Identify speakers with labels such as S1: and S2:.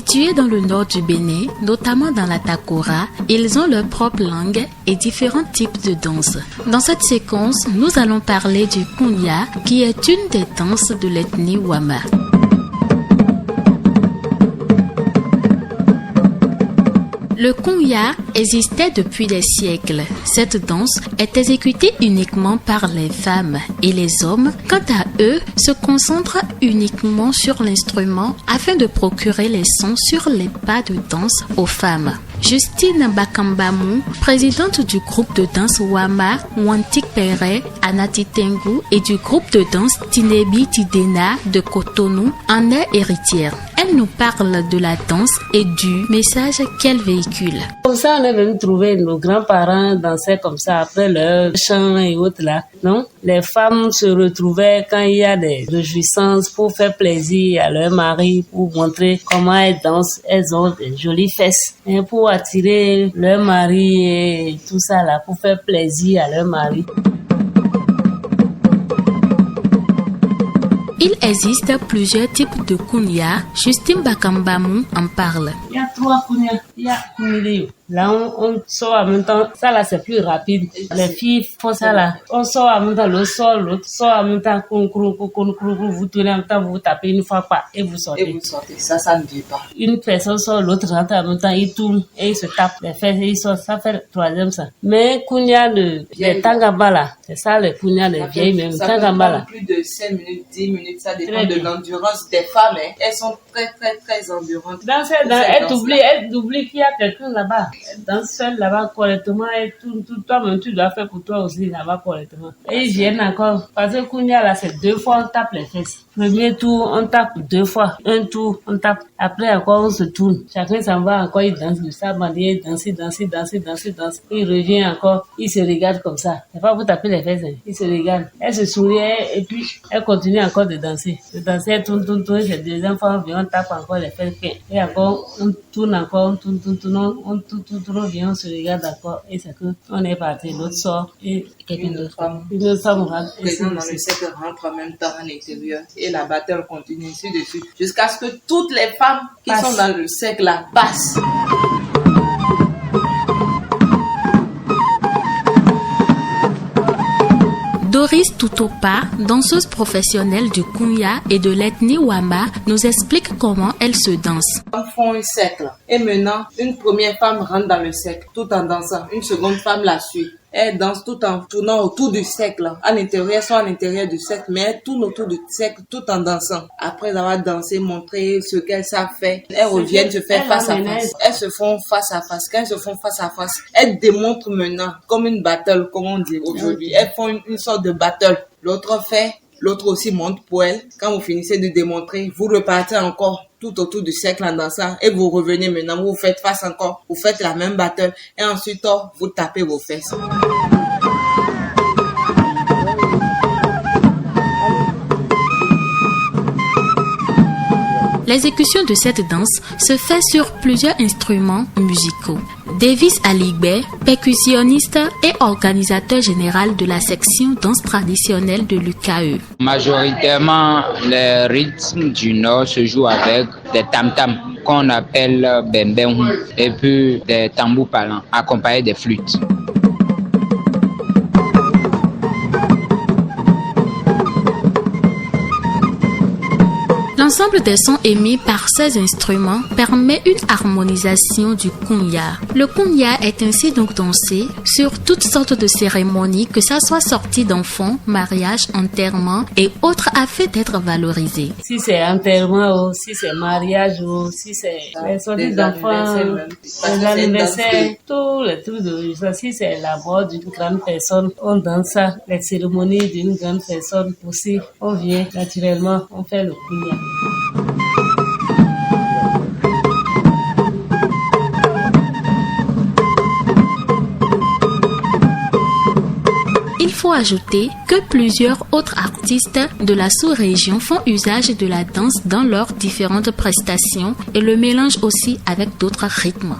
S1: Situés dans le nord du Bénin, notamment dans la Takora, ils ont leur propre langue et différents types de danses. Dans cette séquence, nous allons parler du Kunya, qui est une des danses de l'ethnie Wama. Le Kunya existait depuis des siècles. Cette danse est exécutée uniquement par les femmes et les hommes, quant à eux, se concentrent uniquement sur l'instrument afin de procurer les sons sur les pas de danse aux femmes. Justine Bakambamou, présidente du groupe de danse Wama Wantik Pere Anati Tengu et du groupe de danse Tinebi Tidena de Cotonou, en est héritière. Elle nous parle de la danse et du message qu'elle véhicule.
S2: Comme ça, on est venu trouver nos grands-parents dansaient comme ça après leur chant et autres là. Non? Les femmes se retrouvaient quand il y a des réjouissances pour faire plaisir à leur mari, pour montrer comment elles dansent. Elles ont des jolies fesses. Et pour attirer leur mari et tout ça là, pour faire plaisir à leur mari.
S1: Il existe plusieurs types de kunya. Justine Bakambamou en parle.
S2: Il y a 3 kunya. Il y a kunilio. Là, on sort en même temps. Ça, là, c'est plus rapide. Les filles font ça, là. On sort en même temps, l'autre sort, l'autre sort en même temps. Vous tournez en même temps, vous tapez une fois pas et vous sortez.
S3: Et vous sortez. Ça ne dit pas.
S2: Une personne sort, l'autre rentre en même temps, il tourne et il se tape les fesses et il sort. Ça fait le troisième, ça. Mais kunya, les tangamba, là, c'est ça, les kunya, les vieilles, même. Tangamba, là.
S3: Plus de 5 minutes, 10 minutes, ça dépend de l'endurance des femmes. Hein. Elles sont très, très, très endurantes.
S2: Elle oublie qu'il y a quelqu'un là-bas. Elle danse seule là-bas correctement et tout toi-même tu dois faire pour toi aussi là-bas correctement. Et ils viennent encore. Parce que Kunya là, c'est 2 fois on tape les fesses. Premier tour, on tape 2 fois. Un tour, on tape. Après encore, on se tourne. Chacun s'en va encore, il danse de ça, bandit, danse. Il revient encore, il se regarde comme ça. C'est pas pour taper les fesses, hein. Il se regarde. Elle se sourit et puis elle continue encore de danser. De danser, elle tourne. C'est 2e fois, on tape encore les fesses. Et encore, on tourne encore, on revient, on se regarde encore. Et c'est que on est parti. L'autre sort et
S3: Une autre femme
S2: rentre.
S3: Présente dans le cercle rentre en même temps à l'intérieur. Et la bataille continue ainsi de suite. Jusqu'à ce que toutes les femmes qui sont dans le cercle là passent.
S1: Doris Tutopa, danseuse professionnelle du Kunya et de l'ethnie Wama, nous explique comment elle se danse.
S3: On fait un cercle. Et maintenant, une première femme rentre dans le cercle tout en dansant. Une seconde femme la suit. Elle danse tout en tournant autour du cercle. À l'intérieur, soit à l'intérieur du cercle, mais elle tourne autour du cercle tout en dansant. Après avoir dansé, montré ce qu'elles savent faire, elles reviennent se faire face à face. Elles se font face à face. Quand elles se font face à face, elles démontrent maintenant, comme une battle, comme on dit aujourd'hui. Elles font une sorte de battle. L'autre fait, l'autre aussi monte pour elle. Quand vous finissez de démontrer, vous repartez encore tout autour du cercle en dansant et vous revenez maintenant, vous faites face encore, vous faites la même battle et ensuite vous tapez vos fesses.
S1: L'exécution de cette danse se fait sur plusieurs instruments musicaux. Davis Aligbe, percussionniste et organisateur général de la section danse traditionnelle de l'UKE.
S4: Majoritairement, les rythmes du Nord se jouent avec des tam-tams qu'on appelle bembem et puis des tambours parlants accompagnés des flûtes.
S1: L'ensemble des sons émis par ces instruments permet une harmonisation du kunya. Le kunya est ainsi donc dansé sur toutes sortes de cérémonies, que ça soit sortie d'enfants, mariage, enterrement et autres, afin d'être valorisé.
S2: Si c'est enterrement, si c'est mariage, si c'est les sorties d'enfants, les anniversaires, tous les trucs de ça. Si c'est la mort d'une grande personne, on danse ça. Les cérémonies d'une grande personne aussi, on vient naturellement, on fait le kunya.
S1: Il faut ajouter que plusieurs autres artistes de la sous-région font usage de la danse dans leurs différentes prestations et le mélangent aussi avec d'autres rythmes.